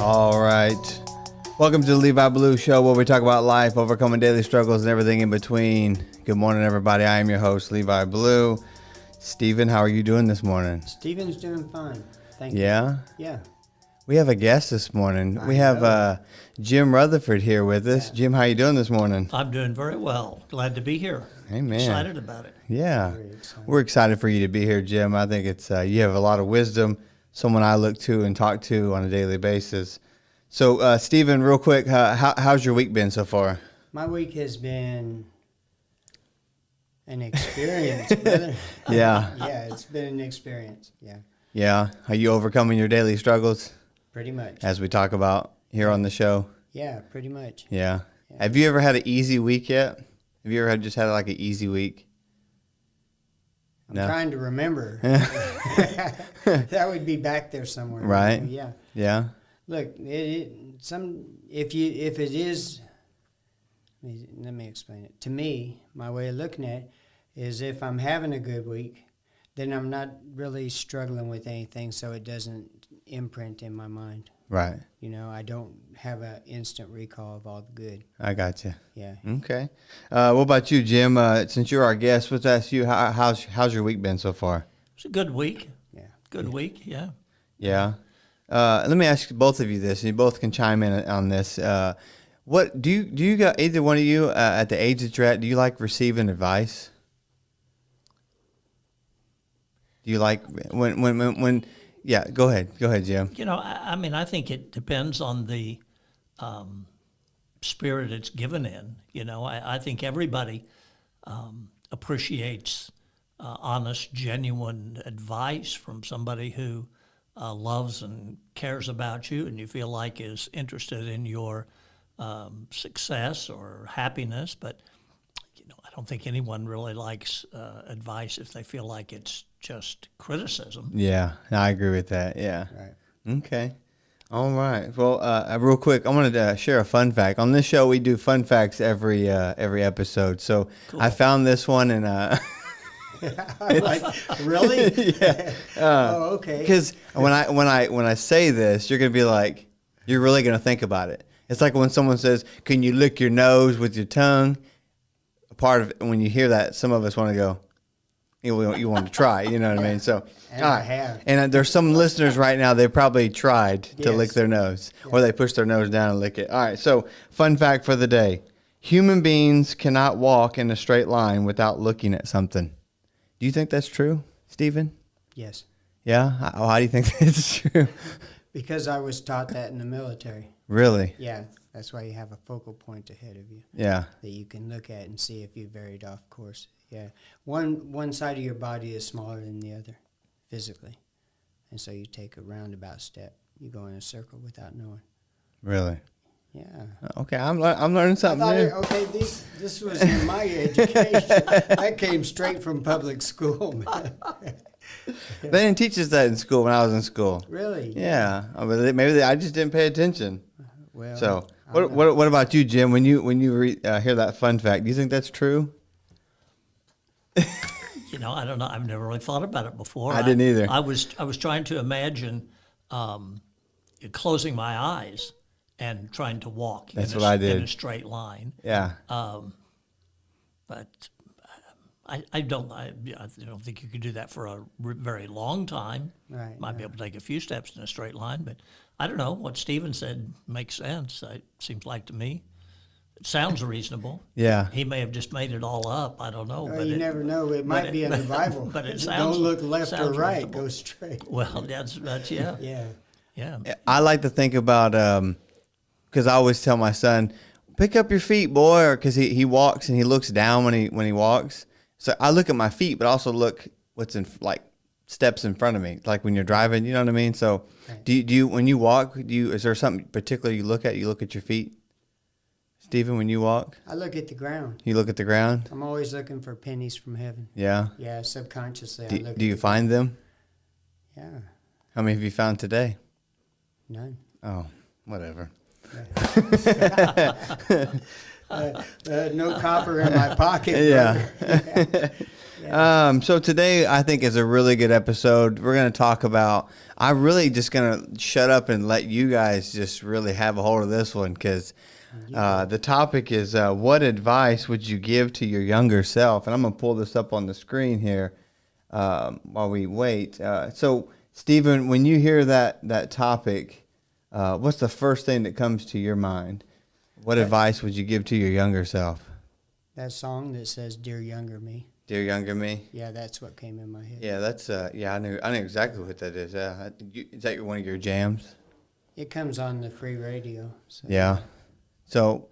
All right. Welcome to the Levi Blue Show, where we talk about life, overcoming daily struggles, and everything in between. Good morning, everybody. I am your host, Levi Blue. Stephen, how are you doing this morning? Stephen's doing fine. Thank you. Yeah? Yeah. We have a guest this morning. We have Jim Rutherford here with us. Yeah. Jim, how you doing this morning? I'm doing very well. Glad to be here. Amen. Excited about it. Yeah. We're excited for you to be here, Jim. I think it's you have a lot of wisdom, someone I look to and talk to on a daily basis. So, Stephen, real quick, how's your week been so far? My week has been an experience, brother. Yeah. Yeah, it's been an experience. Yeah. Yeah. Are you overcoming your daily struggles? Pretty much. As we talk about here on the show? Yeah, pretty much. Yeah. Have you ever had an easy week yet? Have you ever just had like an easy week? I'm trying to remember. That would be back there somewhere. Right. Yeah. Yeah. Look, if it is, let me explain it. To me, my way of looking at it is if I'm having a good week, then I'm not really struggling with anything, so it doesn't imprint in my mind. Right. You know, I don't have an instant recall of all the good. I got you. Yeah. Okay. What about you, Jim? Since you're our guest, let's ask you, how's your week been so far? It's a good week. Yeah. Good week, yeah. Yeah. Let me ask both of you this, and you both can chime in on this. What do you got, either one of you, at the age that you're at, do you like receiving advice? Do you like when yeah, go ahead, Jim. You know, I mean, I think it depends on the spirit it's given in. You know, I think everybody appreciates honest, genuine advice from somebody who loves and cares about you and you feel like is interested in your success or happiness. But, you know, I don't think anyone really likes advice if they feel like it's just criticism. Yeah, I agree with that. Yeah. Right. Okay. All right. Well, real quick, I wanted to share a fun fact. On this show, we do fun facts every episode. So cool. I found this one and. Really? Yeah. Oh, okay. Because when I say this, you're gonna be like, you're really gonna think about it. It's like when someone says, "Can you lick your nose with your tongue?" A part of it, when you hear that, some of us want to go. You want to try, you know what I mean? So, and I have. And there's some listeners right now, they probably tried to Yes. lick their nose, Yeah. or they push their nose down and lick it. All right, so fun fact for the day. Human beings cannot walk in a straight line without looking at something. Do you think that's true, Stephen? Yes. Yeah? How do you think that's true? Because I was taught that in the military. Really? Yeah, that's why you have a focal point ahead of you Yeah. that you can look at and see if you varied off course. Yeah, one side of your body is smaller than the other, physically, and so you take a roundabout step. You go in a circle without knowing. Really? Yeah. Okay, I'm learning something new. Okay, this was in my education. That came straight from public school, man. They didn't teach us that in school when I was in school. Really? Yeah. Maybe I just didn't pay attention. Well. So, what about you, Jim? When you hear that fun fact, do you think that's true? You know, I don't know. I've never really thought about it before. I didn't either. I was trying to imagine closing my eyes and trying to walk. That's what I did. In a straight line. Yeah. But I don't think you could do that for a very long time. Right. Might be able to take a few steps in a straight line, but I don't know. What Stephen said makes sense. It seems like to me. It sounds reasonable. Yeah. He may have just made it all up. I don't know. Well, you never know. It might be in the Bible. But it sounds. Don't look left or right. Reasonable. Go straight. Well, that's yeah. Yeah. Yeah. I like to think about because I always tell my son, pick up your feet, boy, or because he walks and he looks down when he walks. So I look at my feet, but also look what's in like steps in front of me, like when you're driving. You know what I mean? So, Right. do you when you walk? Is there something particular you look at? You look at your feet, Stephen. When you walk, I look at the ground. you look at the ground. I'm always looking for pennies from heaven. Yeah. Yeah, subconsciously. I look Do you at find them? Yeah, How many have you found today? none. Oh, whatever. Yeah. No copper in my pocket. Yeah. So today I think is a really good episode. We're going to talk about, I'm really just going to shut up and let you guys just really have a hold of this one, because the topic is what advice would you give to your younger self? And I'm going to pull this up on the screen here while we wait. So Stephen, when you hear that topic, what's the first thing that comes to your mind? What advice would you give to your younger self? That song that says "Dear Younger Me." Dear younger me. Yeah, that's what came in my head. Yeah, that's I knew exactly what that is. Yeah, is that one of your jams? It comes on the free radio. So. Yeah. So,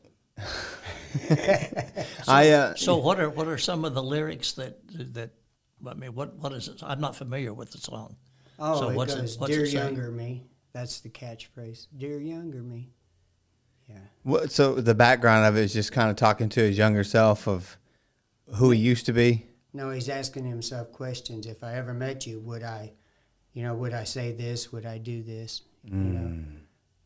So what are some of the lyrics that I mean, what is it? I'm not familiar with the song. Oh, So it what's goes, what's "Dear it say? Younger Me." That's the catchphrase. "Dear Younger Me." Yeah. so the background of it is just kind of talking to his younger self of who he used to be. No, he's asking himself questions. If I ever met you, would I say this? Would I do this? You know?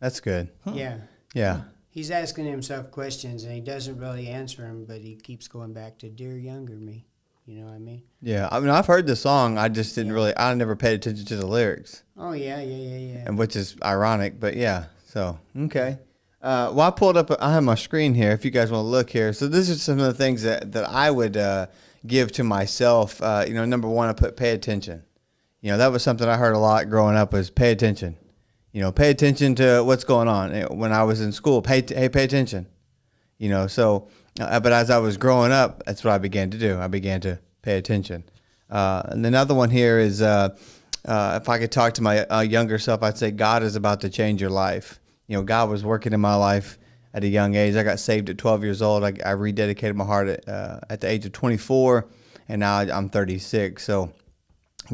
That's good. Yeah. Yeah. He's asking himself questions, and he doesn't really answer them, but he keeps going back to "Dear Younger Me." You know what I mean? Yeah. I mean, I've heard the song. I just didn't really. I never paid attention to the lyrics, Oh yeah. and which is ironic. But yeah. So okay. Well, I pulled up. I have my screen here. If you guys want to look here, so this is some of the things that I would give to myself. Number one, I put pay attention. That was something I heard a lot growing up, was pay attention. Pay attention to what's going on. When I was in school, pay attention. But as I was growing up, that's what I began to do. I began to pay attention. And another one here is, if I could talk to my younger self, I'd say God is about to change your life. God was working in my life at a young age. I got saved at 12 years old. I rededicated my heart at the age of 24, and now I'm 36. So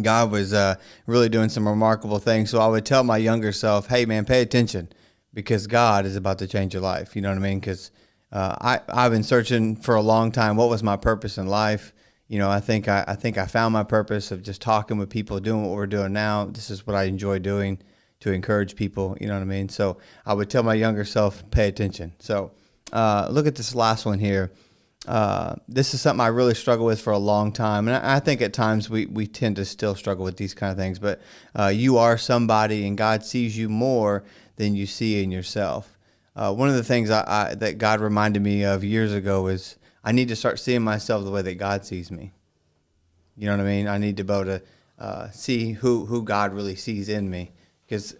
God was really doing some remarkable things. So I would tell my younger self, hey, man, pay attention, because God is about to change your life. You know what I mean? Because I've been searching for a long time. What was my purpose in life? I think I found my purpose of just talking with people, doing what we're doing now. This is what I enjoy doing, to encourage people. You know what I mean? So I would tell my younger self, pay attention. So look at this last one here. This is something I really struggle with for a long time. And I think at times we tend to still struggle with these kind of things. But you are somebody, and God sees you more than you see in yourself. One of the things that God reminded me of years ago is I need to start seeing myself the way that God sees me. You know what I mean? I need to be able to see who God really sees in me. Because,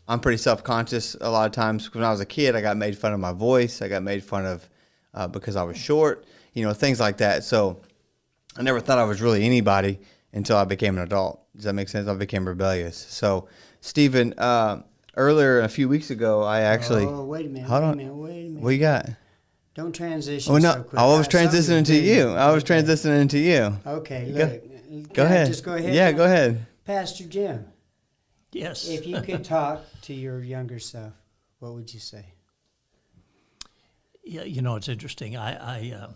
I'm pretty self-conscious a lot of times. When I was a kid, I got made fun of my voice. I got made fun of because I was short, things like that. So I never thought I was really anybody until I became an adult. Does that make sense? I became rebellious. So, Stephen, earlier, a few weeks ago, I actually... Oh, wait a minute. Hold on. Wait a minute. What you got? Don't transition Oh, no. so quick. I was transitioning to you. I was transitioning to you. Okay, Go- look. Go ahead. Just go ahead. Yeah, go ahead. Pastor Jim, Yes. if you could talk to your younger self, what would you say? Yeah, it's interesting. I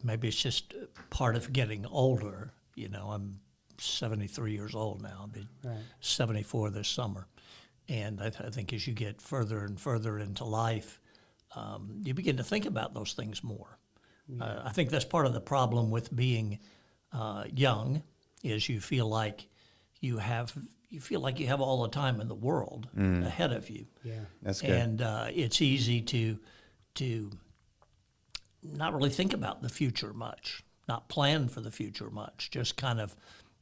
maybe it's just part of getting older. I'm 73 years old now. I'll be Right. 74 this summer, and I think as you get further and further into life, you begin to think about those things more. I think that's part of the problem with being young, is you feel like you have all the time in the world ahead of you. Yeah. That's good. And it's easy to not really think about the future much, not plan for the future much, just kind of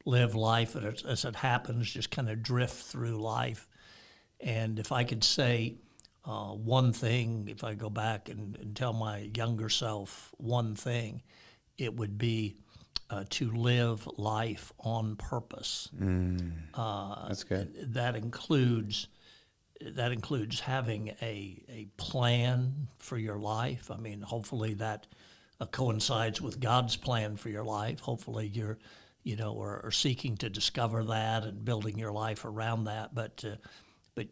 live life as it happens, just kind of drift through life. And if I could say one thing, if I go back and tell my younger self one thing, it would be to live life on purpose. That's good. That includes having a plan for your life. I mean, hopefully that coincides with God's plan for your life. Hopefully you're, are seeking to discover that and building your life around that. But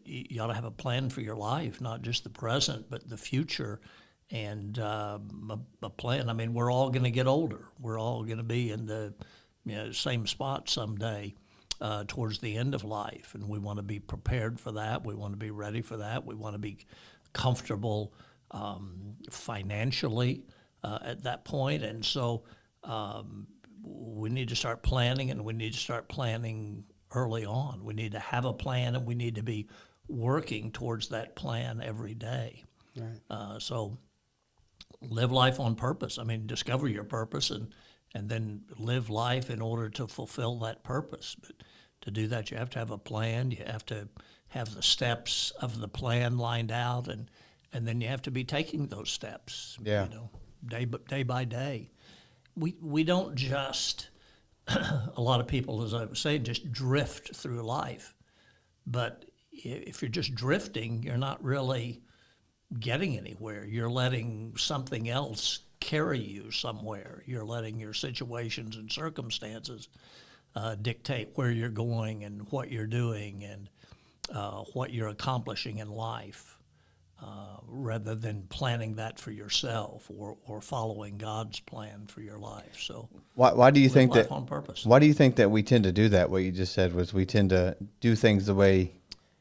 you ought to have a plan for your life, not just the present, but the future, and a plan. I mean, we're all going to get older. We're all going to be in the same spot someday. Towards the end of life, and we want to be prepared for that. We want to be ready for that. We want to be comfortable financially at that point. And so we need to start planning, and we need to start planning early on. We need to have a plan, and we need to be working towards that plan every day. Right. So live life on purpose. I mean, discover your purpose and then live life in order to fulfill that purpose. But to do that, you have to have a plan. You have to have the steps of the plan lined out, and then you have to be taking those steps. Yeah. You know, day by day. We don't just a lot of people, as I was saying, just drift through life. But if you're just drifting, you're not really getting anywhere. You're letting something else carry you somewhere. You're letting your situations and circumstances dictate where you're going and what you're doing and what you're accomplishing in life, rather than planning that for yourself or following God's plan for your life. So Why do you think life that? on purpose. Why do you think that we tend to do that? What you just said was we tend to do things the way.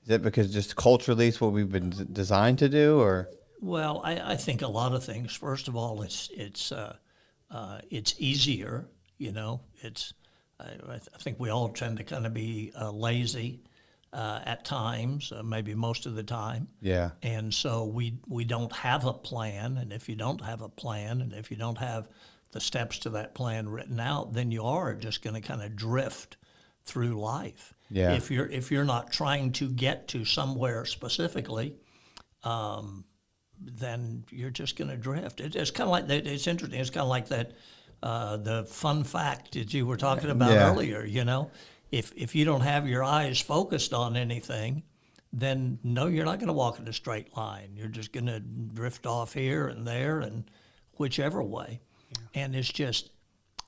Is it because just culturally it's what we've been designed to do, or? Well, I think a lot of things. First of all, it's easier. You know, I think we all tend to kind of be lazy at times, maybe most of the time. Yeah. And so we don't have a plan. And if you don't have a plan, and if you don't have the steps to that plan written out, then you are just going to kind of drift through life. Yeah. If you're not trying to get to somewhere specifically, then you're just going to drift. It's kind of like that. It's interesting. It's kind of like that. The fun fact that you were talking about earlier. You know, if you don't have your eyes focused on anything, then no, you're not going to walk in a straight line. You're just going to drift off here and there and whichever way. Yeah. And it's just,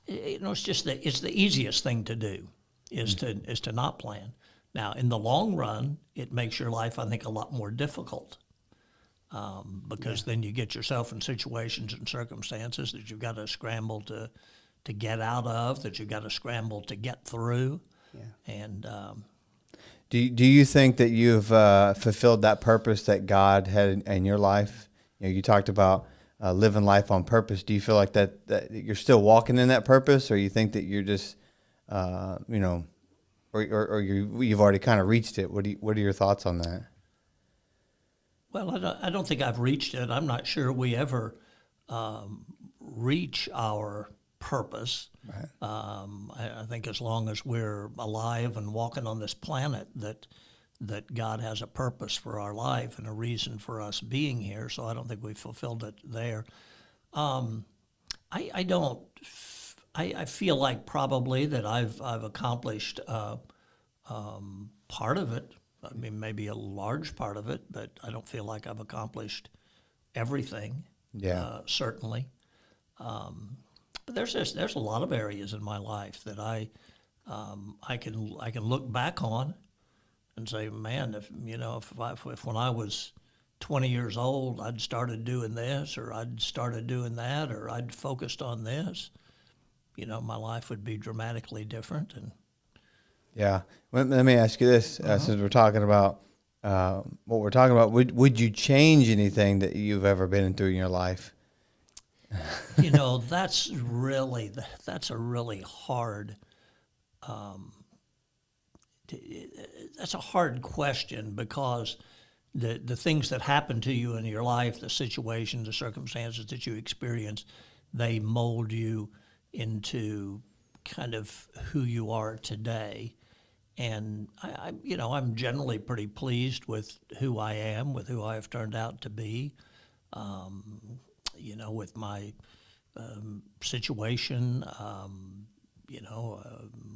it's the easiest thing to do is to not plan. Now, in the long run, it makes your life, I think, a lot more difficult. Because then you get yourself in situations and circumstances that you've got to scramble to get out of, that you've got to scramble to get through. Yeah. And do you think that you've fulfilled that purpose that God had in your life? You know, you talked about living life on purpose. Do you feel like that you're still walking in that purpose, or you think that you're just, or you've already kind of reached it? What are your thoughts on that? Well, I don't think I've reached it. I'm not sure we ever reach our purpose. Right. I think as long as we're alive and walking on this planet, that God has a purpose for our life and a reason for us being here. So I don't think we've fulfilled it there. I don't. I feel like probably that I've accomplished part of it. I mean, maybe a large part of it, but I don't feel like I've accomplished everything. Yeah, certainly. But there's a lot of areas in my life that I can look back on and say, man, if when I was 20 years old, I'd started doing this, or I'd started doing that, or I'd focused on this, my life would be dramatically different. And yeah. Let me ask you this, since we're talking about what we're talking about, would you change anything that you've ever been through in your life? That's a really hard, that's a hard question, because the things that happen to you in your life, the situations, the circumstances that you experience, they mold you into kind of who you are today. And I'm generally pretty pleased with who I am, with who I have turned out to be, with my situation,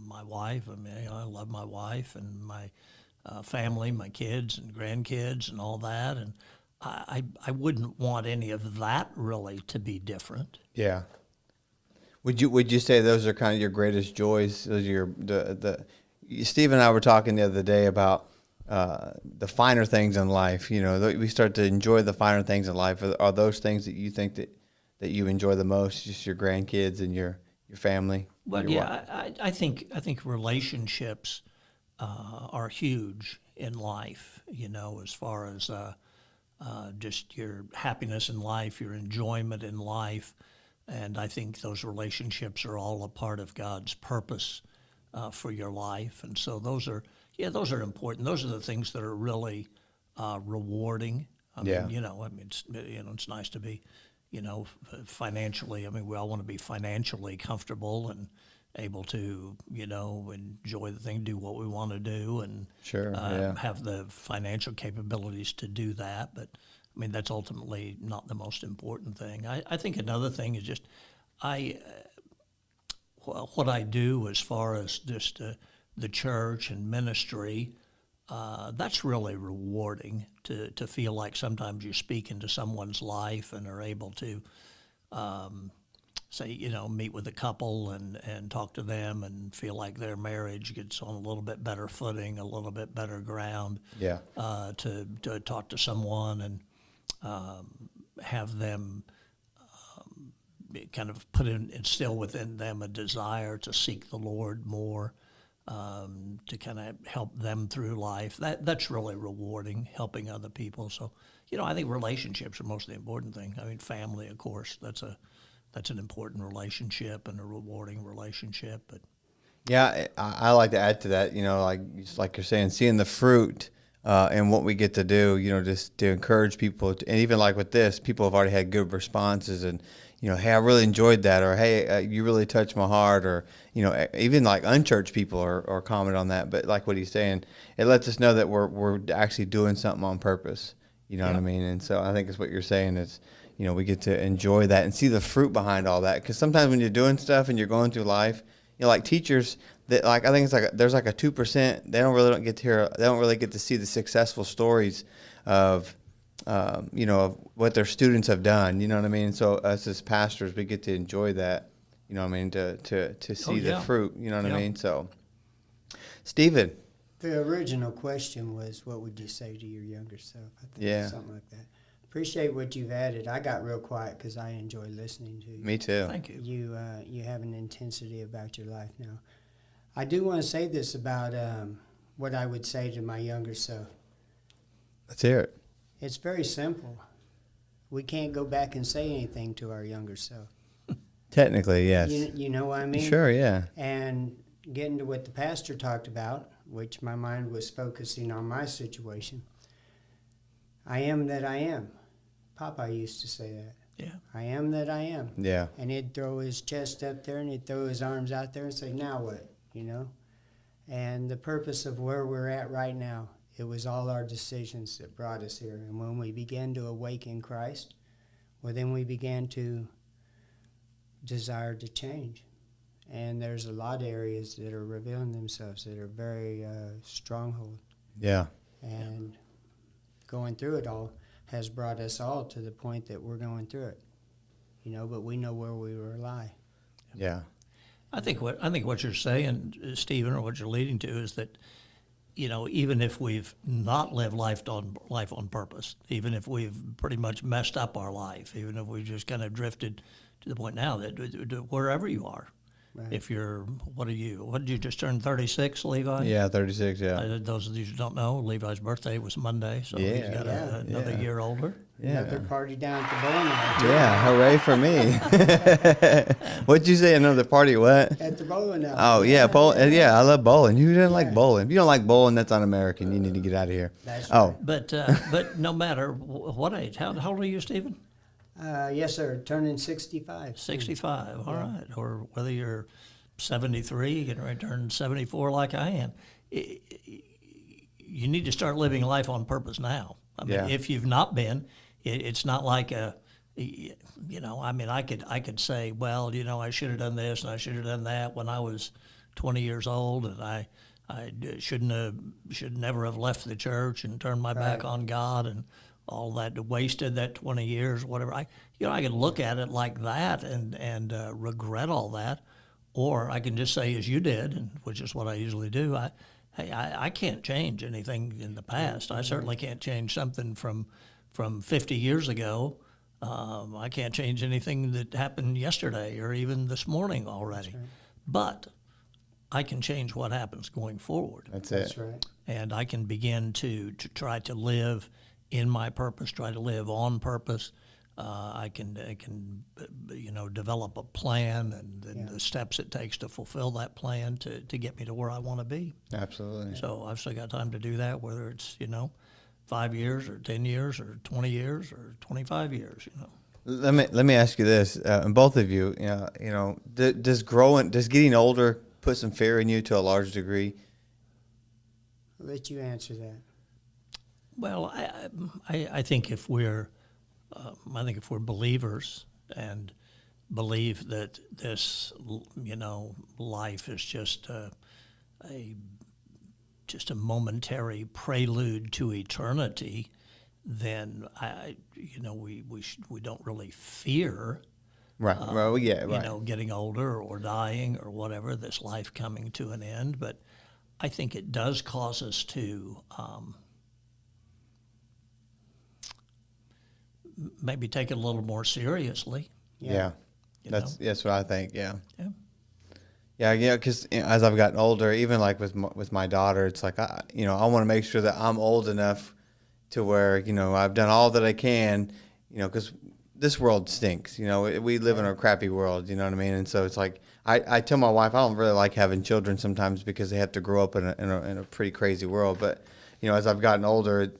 my wife. I mean, I love my wife and my family, my kids and grandkids and all that. And I wouldn't want any of that really to be different. Yeah. Would you say those are kind of your greatest joys? Those are Steve and I were talking the other day about the finer things in life. We start to enjoy the finer things in life. Are those things that you think that you enjoy the most? Just your grandkids and your family? Well, yeah, I think relationships are huge in life. As far as just your happiness in life, your enjoyment in life. And I think those relationships are all a part of God's purpose for your life. And so those are important. Those are the things that are really rewarding. I mean, it's nice to be, financially. I mean, we all want to be financially comfortable and able to, enjoy the thing, do what we want to do, and have the financial capabilities to do that. But I mean, that's ultimately not the most important thing. I think another thing is just what I do as far as just the church and ministry. That's really rewarding to feel like sometimes you speak into someone's life and are able to say, meet with a couple and talk to them and feel like their marriage gets on a little bit better footing, a little bit better ground. Yeah. To talk to someone and have them kind of instill within them a desire to seek the Lord more, to kind of help them through life. That's really rewarding, helping other people. So, I think relationships are most of the important thing. I mean, family, of course, that's an important relationship and a rewarding relationship. But yeah, I like to add to that. Like you're saying, seeing the fruit and what we get to do. Just to encourage people, and even like with this, people have already had good responses, and hey, I really enjoyed that, or hey, you really touched my heart, or even like unchurched people or comment on that. But like what he's saying, it lets us know that we're actually doing something on purpose. You know what I mean? And so I think it's what you're saying is, we get to enjoy that and see the fruit behind all that. Because sometimes when you're doing stuff and you're going through life, like teachers that I think it's like there's like a 2%. They don't really get to see the successful stories of of what their students have done. You know what I mean? So us as pastors, we get to enjoy that. You know what I mean? To see the fruit. You know what I mean? So, Stephen. The original question was, what would you say to your younger self? I think something like that. Appreciate what you've added. I got real quiet because I enjoy listening to you. Me too. Thank you. You have an intensity about your life now. I do want to say this about what I would say to my younger self. Let's hear it. It's very simple. We can't go back and say anything to our younger self. Technically, yes. You know what I mean? Sure, yeah. And getting to what the pastor talked about, which my mind was focusing on my situation. I am that I am. Papa used to say that. Yeah. I am that I am. Yeah. And he'd throw his chest up there and he'd throw his arms out there and say, now what? And the purpose of where we're at right now, it was all our decisions that brought us here. And when we began to awaken Christ, well, then we began to desire to change. And there's a lot of areas that are revealing themselves that are very stronghold. Yeah. And going through it all has brought us all to the point that we're going through it. But we know where we rely. Yeah. I think what you're saying, Stephen, or what you're leading to is that, even if we've not lived life on purpose, even if we've pretty much messed up our life, even if we've just kind of drifted to the point now that wherever you are, right. If you're, what did you just turn 36, Levi? Yeah, 36, yeah. Those of you who don't know, Levi's birthday was Monday, so he's got another year older. Yeah. Another party down at the bowling alley. Yeah, hooray for me. What'd you say, another party, what? At the bowling alley. Oh, yeah, I love bowling. Who doesn't like bowling? If you don't like bowling, that's un-American. You need to get out of here. That's right. But no matter what age, how old are you, Stephen? Yes, sir, turning 65. 65, all right. Or whether you're 73, getting ready to turn 74 like I am. You need to start living life on purpose now. I mean, if you've not been, it's not like I could say, well, I should have done this and I should have done that when I was 20 years old, and I should never have left the church and turned my back on God and all that, wasted that 20 years, whatever. I can look at it like that and regret all that, or I can just say, as you did, and which is what I usually do. I can't change anything in the past. I certainly can't change something from 50 years ago. I can't change anything that happened yesterday or even this morning already. Right. But I can change what happens going forward. That's right. And I can begin to try to live in my purpose, try to live on purpose. I can develop a plan and then the steps it takes to fulfill that plan to get me to where I want to be. Absolutely. So I've still got time to do that, whether it's 5 years or 10 years or 20 years or 25 years. Let me ask you this, and both of you, does getting older put some fear in you to a large degree? I'll let you answer that. Well, I think if we're believers and believe that this life is just a momentary prelude to eternity, then we don't really fear Right. Right. getting older or dying or whatever, this life coming to an end. But I think it does cause us to maybe take it a little more seriously. Yeah. That's what I think. Yeah. Yeah. Yeah, because as I've gotten older, even like with my daughter, it's like I want to make sure that I'm old enough to where I've done all that I can, because this world stinks. We live in a crappy world. You know what I mean? And so it's like I tell my wife I don't really like having children sometimes because they have to grow up in a pretty crazy world. But as I've gotten older,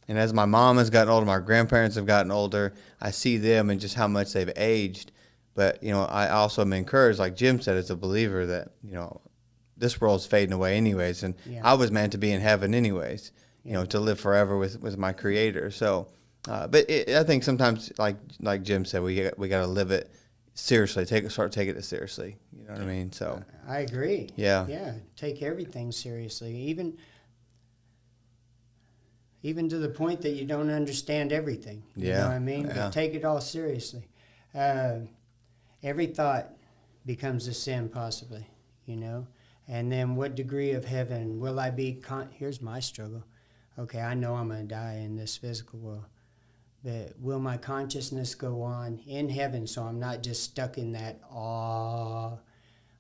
and as my mom has gotten older, my grandparents have gotten older, I see them and just how much they've aged. But, I also am encouraged, like Jim said, as a believer that, this world's fading away anyways. And I was meant to be in heaven anyways, to live forever with my Creator. So, but I think sometimes, like Jim said, we got to live it seriously, start taking it seriously. You know what I mean? So I agree. Yeah. Yeah, take everything seriously, even to the point that you don't understand everything. You know what I mean? Yeah. But take it all seriously. Every thought becomes a sin, possibly, And then what degree of heaven will I be? Here's my struggle. Okay, I know I'm going to die in this physical world. But will my consciousness go on in heaven so I'm not just stuck in that awe?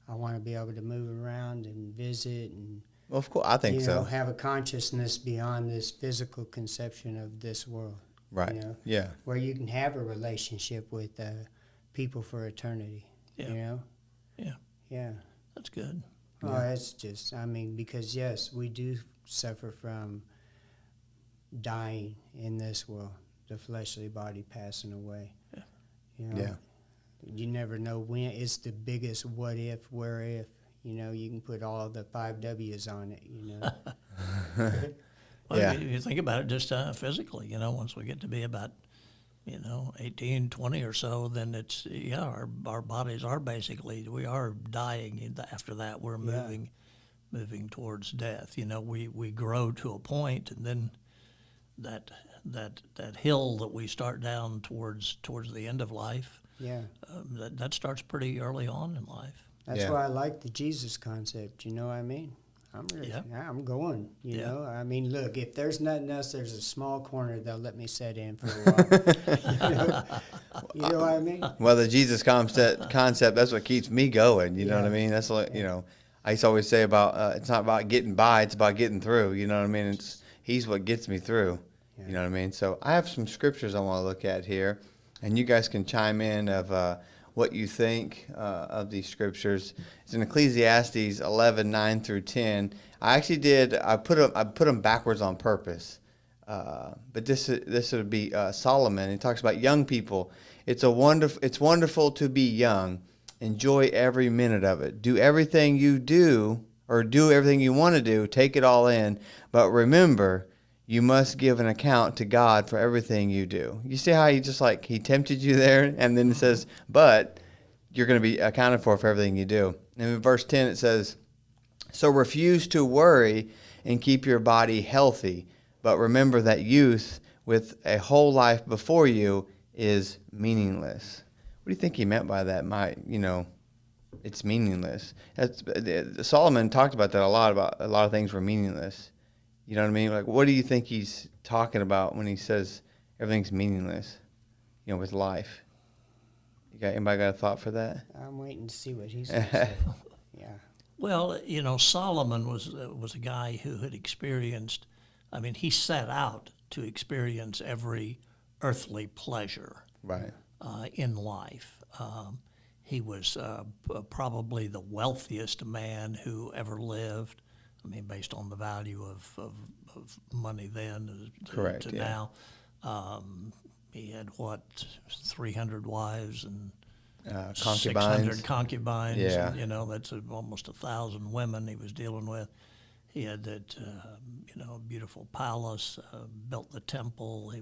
I want to be able to move around and visit and well, of course, I think so. Have a consciousness beyond this physical conception of this world. Right. Yeah. Where you can have a relationship with people for eternity. Yeah. Yeah. Yeah. That's good. Oh, that's just, because yes, we do suffer from dying in this world, the fleshly body passing away. Yeah. You never know when. It's the biggest what if, where if. You can put all the 5 W's on it, Well, if you think about it just physically, once we get to be about, 18, 20 or so, then it's, our bodies are basically, we are dying. After that, we're moving towards death. We grow to a point, and then that hill that we start down towards the end of life, that starts pretty early on in life. That's why I like the Jesus concept. You know what I mean? I'm going. You know. Look, if there's nothing else, there's a small corner they'll let me sit in for a while. You know what I mean? Well, the Jesus concept that's what keeps me going. You know what I mean? That's like I used to always say about it's not about getting by, it's about getting through. You know what I mean? He's what gets me through. You know what I mean? So I have some scriptures I want to look at here, and you guys can chime in of what you think of these scriptures. It's in Ecclesiastes 11:9 through 10. I put them backwards on purpose, but this would be Solomon. He talks about young people. It's wonderful to be young. Enjoy every minute of it. Do everything you do, or do everything you want to do. Take it all in, but remember, you must give an account to God for everything you do. You see how he tempted you there? And then it says, but you're going to be accounted for everything you do. And in verse 10 it says, so refuse to worry and keep your body healthy. But remember that youth with a whole life before you is meaningless. What do you think he meant by that? It's meaningless. Solomon talked about that a lot, about a lot of things were meaningless. You know what I mean? Like, what do you think he's talking about when he says everything's meaningless, with life? Anybody got a thought for that? I'm waiting to see what he's going to say. Yeah. Well, Solomon was a guy who had experienced, he set out to experience every earthly pleasure Right. in life. He was probably the wealthiest man who ever lived. I mean, based on the value of money then Correct, to yeah. now. He had, 300 wives and Concubines. 600 concubines. Yeah. And, that's almost 1,000 women he was dealing with. He had that, beautiful palace, built the temple.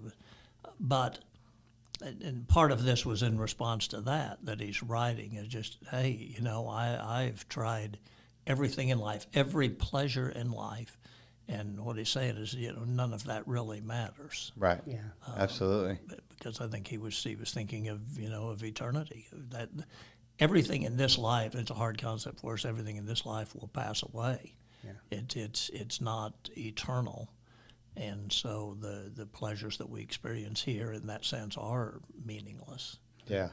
But and part of this was in response to that he's writing is just, hey, I've tried everything in life, every pleasure in life, and what he's saying is, none of that really matters. Right. Yeah. Absolutely. Because I think he was thinking of of eternity. That everything in this life, it's a hard concept for us. Everything in this life will pass away. Yeah. It's not eternal. And so the pleasures that we experience here in that sense are meaningless. Yeah.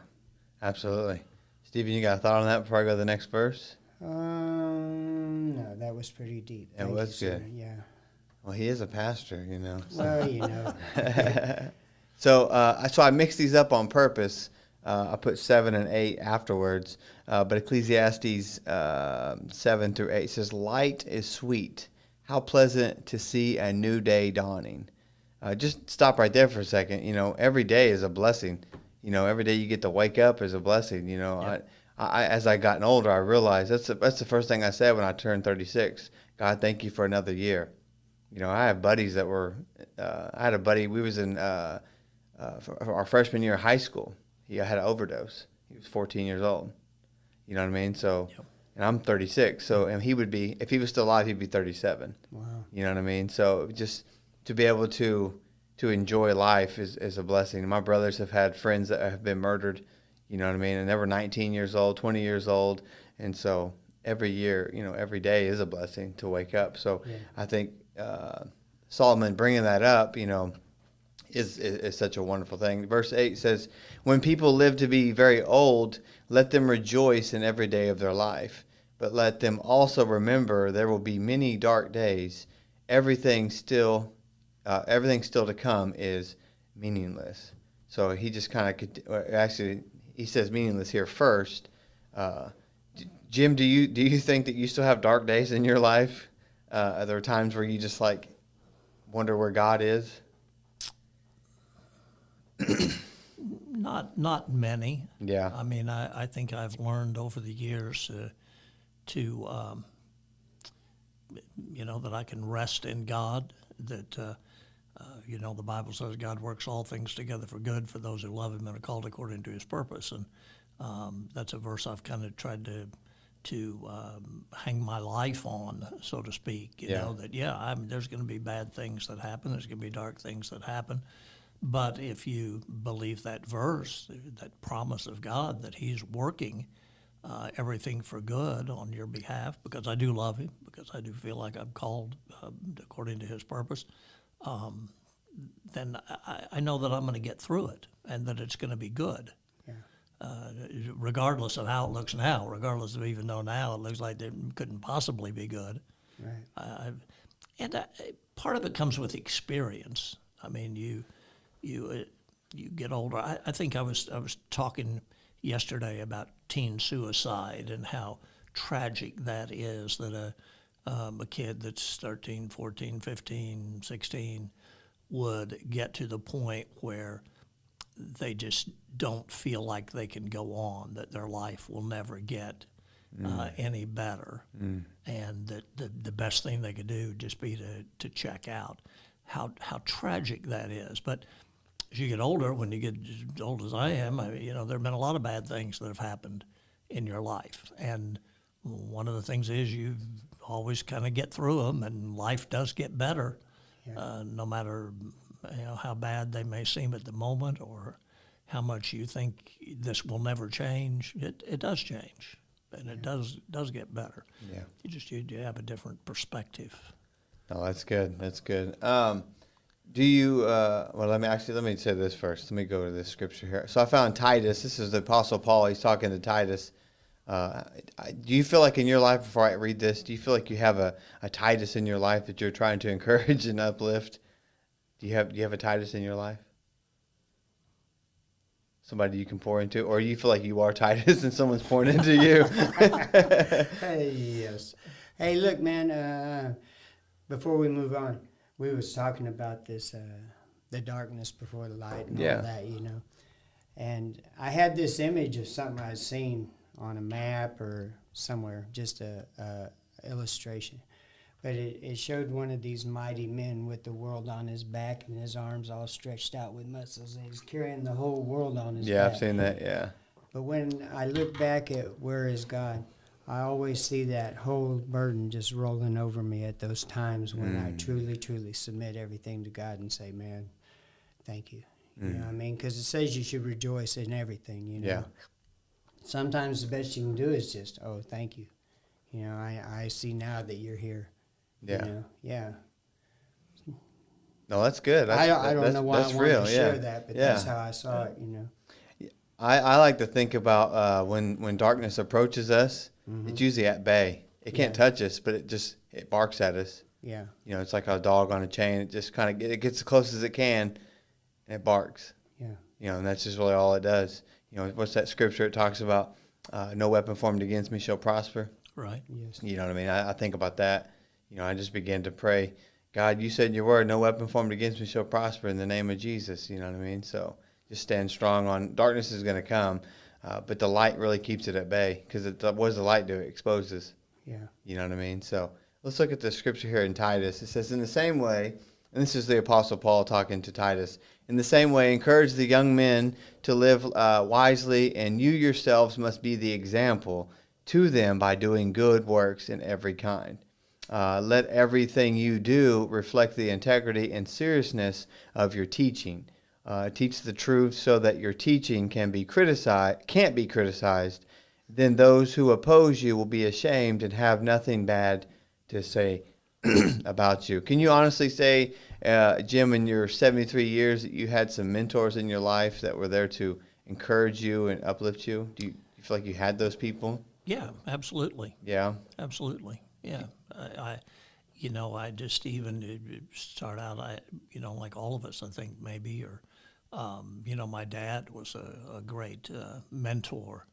Absolutely. Stephen, you got a thought on that before I go to the next verse? No, that was pretty deep. It Thank was you, sir. good. Yeah. Well, he is a pastor, Well, So I mixed these up on purpose. I put 7 and 8 afterwards. But Ecclesiastes 7 through 8 says, "Light is sweet. How pleasant to see a new day dawning." Just stop right there for a second. Every day is a blessing. Every day you get to wake up is a blessing. Yep. I as I gotten older, I realized that's the first thing I said when I turned 36. God, thank you for another year. I have buddies that were. I had a buddy. We was in for our freshman year of high school. He had an overdose. He was 14 years old. You know what I mean? So, Yep. and I'm 36. So, and he would be, if he was still alive, he'd be 37. Wow. You know what I mean? So, just to be able to enjoy life is a blessing. My brothers have had friends that have been murdered. You know what I mean? And they were 19 years old, 20 years old, and so every year, every day is a blessing to wake up. So, Yeah. I think Solomon bringing that up, is such a wonderful thing. Verse 8 says, "When people live to be very old, let them rejoice in every day of their life. But let them also remember there will be many dark days. Everything still to come is meaningless." So he just kind of, actually, he says meaningless here first. Jim, do you think that you still have dark days in your life? Are there times where you just wonder where God is? Not many. Yeah. I mean, I think I've learned over the years to that I can rest in God. That the Bible says God works all things together for good for those who love Him and are called according to His purpose. And that's a verse I've kind of tried to hang my life on, so to speak. There's going to be bad things that happen. There's going to be dark things that happen. But if you believe that verse, that promise of God that He's working everything for good on your behalf, because I do love Him, because I do feel like I'm called according to His purpose, then I know that I'm going to get through it and that it's going to be good. Yeah. Regardless of how it looks now, regardless of even though now it looks like it couldn't possibly be good. Right. Part of it comes with experience. I mean, you get older. I think I was talking yesterday about teen suicide and how tragic that is, that a kid that's 13, 14, 15, 16 would get to the point where they just don't feel like they can go on, that their life will never get any better, and that the best thing they could do would just be to check out. How tragic that is. But as you get older, when you get as old as I am, there have been a lot of bad things that have happened in your life. And one of the things is you always kind of get through them, and life does get better, no matter how bad they may seem at the moment or how much you think this will never change. It does change, and it does get better. Yeah. You have a different perspective. Oh, that's good. That's good. Do you? Well, let me say this first. Let me go to this scripture here. So I found Titus. This is the Apostle Paul. He's talking to Titus. Do you feel like in your life, before I read this, do you feel like you have a Titus in your life that you're trying to encourage and uplift? Do you have a Titus in your life? Somebody you can pour into, or you feel like you are Titus and someone's pouring into you? Hey, yes. Hey, look, man. Before we move on, we was talking about this, the darkness before the light and Yeah. all that, And I had this image of something I'd seen on a map or somewhere, just a illustration. But it showed one of these mighty men with the world on his back and his arms all stretched out with muscles, and he's carrying the whole world on his Yeah, back. I've seen that. Yeah. But when I look back at where is God, I always see that whole burden just rolling over me at those times when I truly, truly submit everything to God and say, man, thank you. You know what I mean? Because it says you should rejoice in everything, Yeah. Sometimes the best you can do is just, oh, thank you. I see now that you're here. Yeah. Yeah. No, that's good. I don't know why I that's wanted real. to share that, but that's how I saw it, I like to think about when darkness approaches us, it's usually at bay. It can't touch us, but it barks at us. Yeah. It's like a dog on a chain. It just kind of gets as close as it can, and it barks. Yeah. And that's just really all it does. What's that scripture it talks about? No weapon formed against me shall prosper. Right. Yes. You know what I mean? I think about that. I just begin to pray, God, you said in your word, no weapon formed against me shall prosper in the name of Jesus. You know what I mean? So just stand strong on, darkness is going to come, but the light really keeps it at bay, because what does the light do? It exposes. Yeah. You know what I mean? So let's look at the scripture here in Titus. It says, in the same way, and this is the Apostle Paul talking to Titus, in the same way, encourage the young men to live wisely, and you yourselves must be the example to them by doing good works in every kind. Let everything you do reflect the integrity and seriousness of your teaching. Teach the truth so that your teaching can't be criticized. Then those who oppose you will be ashamed and have nothing bad to say about you. Can you honestly say, Jim, in your 73 years, that you had some mentors in your life that were there to encourage you and uplift you? Do you feel like you had those people? Yeah, absolutely. Yeah. Absolutely. Yeah. I just even start out, like all of us, I think maybe, or, my dad was a great mentor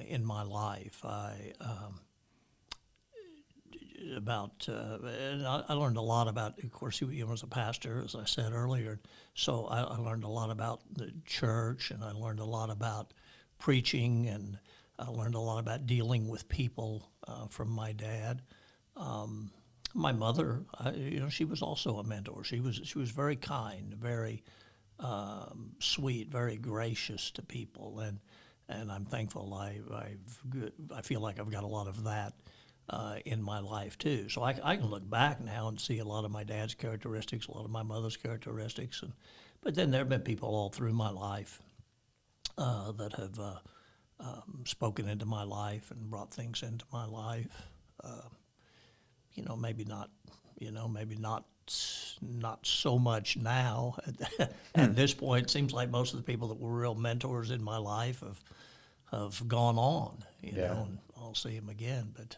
in my life. And I learned a lot about, of course, he was a pastor, as I said earlier. So I learned a lot about the church, and I learned a lot about preaching, and I learned a lot about dealing with people from my dad. My mother, she was also a mentor. She was very kind, very sweet, very gracious to people, and I'm thankful. I feel like I've got a lot of that in my life too. So I can look back now and see a lot of my dad's characteristics, a lot of my mother's characteristics, but then there have been people all through my life that have spoken into my life and brought things into my life. Maybe not so much now. At this point, it seems like most of the people that were real mentors in my life have gone on, and I'll see them again, but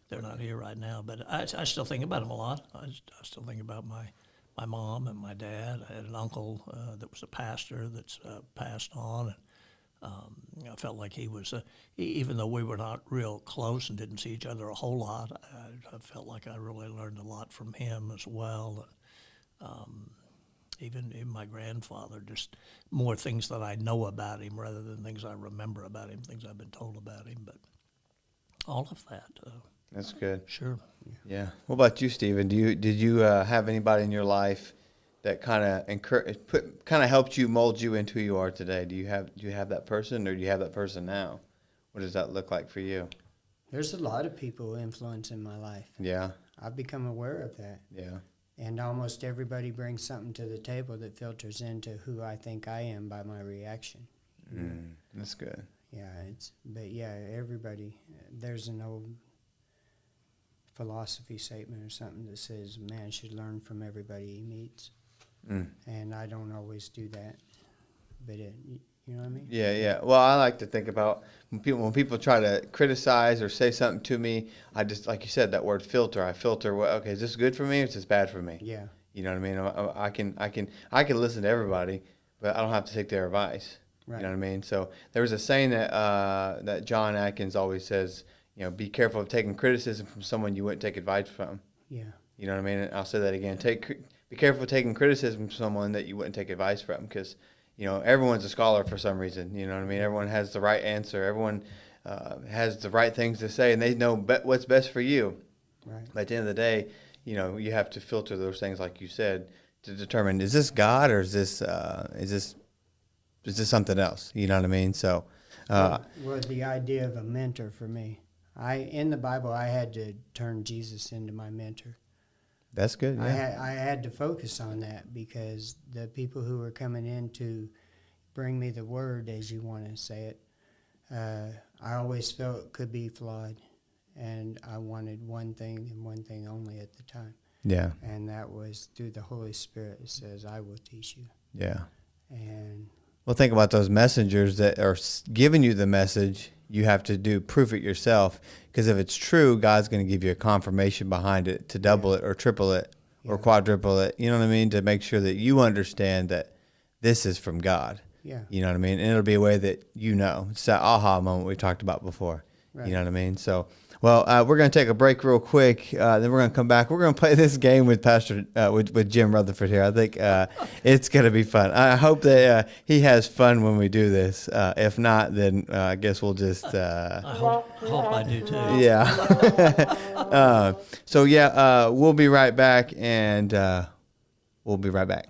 they're not here right now. But I still think about them a lot. I still think about my mom and my dad. I had an uncle that was a pastor that's passed on, and I felt like he was, even though we were not real close and didn't see each other a whole lot, I felt like I really learned a lot from him as well. And even my grandfather, just more things that I know about him rather than things I remember about him, things I've been told about him. But all of that. That's good. Sure. Yeah. What about you, Stephen? Did you have anybody in your life that kind of helped you mold you into who you are today? Do you have that person, or do you have that person now? What does that look like for you? There's a lot of people influencing my life. Yeah. I've become aware of that. Yeah. And almost everybody brings something to the table that filters into who I think I am by my reaction. That's good. Yeah, everybody. There's an old philosophy statement or something that says man should learn from everybody he meets. And I don't always do that, but you know what I mean? Yeah. Well, I like to think about when people try to criticize or say something to me, I just, like you said, that word filter. I filter, okay, is this good for me or is this bad for me? Yeah. You know what I mean? I can listen to everybody, but I don't have to take their advice. Right. You know what I mean? So there was a saying that John Atkins always says, be careful of taking criticism from someone you wouldn't take advice from. Yeah. You know what I mean? And I'll say that again. Be careful of taking criticism from someone that you wouldn't take advice from, because everyone's a scholar for some reason. You know what I mean? Everyone has the right answer. Everyone has the right things to say, and they know what's best for you. Right. But at the end of the day, you have to filter those things, like you said, to determine, is this God, or is this something else? You know what I mean? So, was the idea of a mentor for me. In the Bible, I had to turn Jesus into my mentor. that's good. Yeah. I had to focus on that, because the people who were coming in to bring me the word, as you want to say it, I always felt could be flawed. And I wanted one thing and one thing only at the time. Yeah. And that was through the Holy Spirit. It says, I will teach you. Yeah. And Well, think about those messengers that are giving you the message. You have to proof it yourself, because if it's true, God's going to give you a confirmation behind it to double it or triple it or quadruple it. You know what I mean? To make sure that you understand that this is from God. Yeah. You know what I mean? And it'll be a way that it's that aha moment we talked about before. Right. You know what I mean? So, well, we're going to take a break real quick. Then we're going to come back. We're going to play this game with with Jim Rutherford here. I think it's going to be fun. I hope that he has fun when we do this. If not, then I guess we'll just. I hope I do too. Yeah. We'll be right back, and we'll be right back.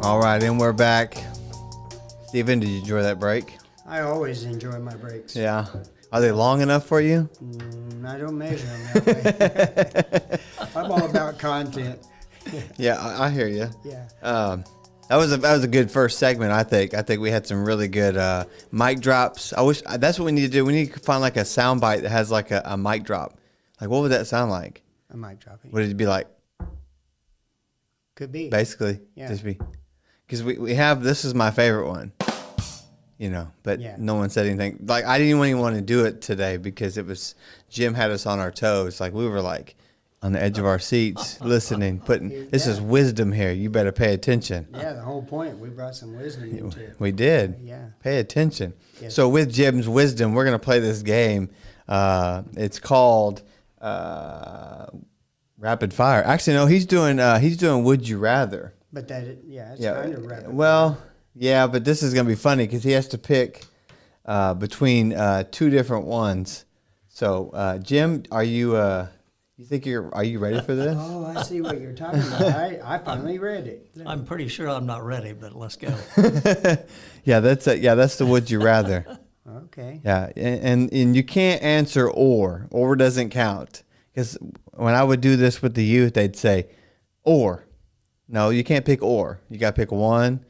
All right, and we're back. Stephen, did you enjoy that break? I always enjoy my breaks. Yeah. Are they long enough for you? I don't measure them that way. I'm all about content. Yeah, I hear you. Yeah. That was a good first segment. I think we had some really good mic drops. I wish that's what we need to do. We need to find like a sound bite that has like a mic drop. Like, what would that sound like? A mic dropping. Would it be like? Could be. Basically, Yeah. just be. Because we have, this is my favorite one, but no one said anything. Like, I didn't even want to do it today, because Jim had us on our toes. Like, we were like on the edge of our seats listening, this is wisdom here. You better pay attention. Yeah, the whole point, we brought some wisdom into it. We did. Yeah. Pay attention. Yes. So with Jim's wisdom, we're going to play this game. It's called Rapid Fire. Actually, no, he's doing Would You Rather. But it's kind of rapid. Well, yeah, but this is going to be funny, because he has to pick between two different ones. So, Jim, are you ready for this? Oh, I see what you're talking about. I finally read it. I'm pretty sure I'm not ready, but let's go. Yeah, that's the Would You Rather. Okay. Yeah, and you can't answer or. Or doesn't count. Because when I would do this with the youth, they'd say, or. No, you can't pick or. You got to pick one.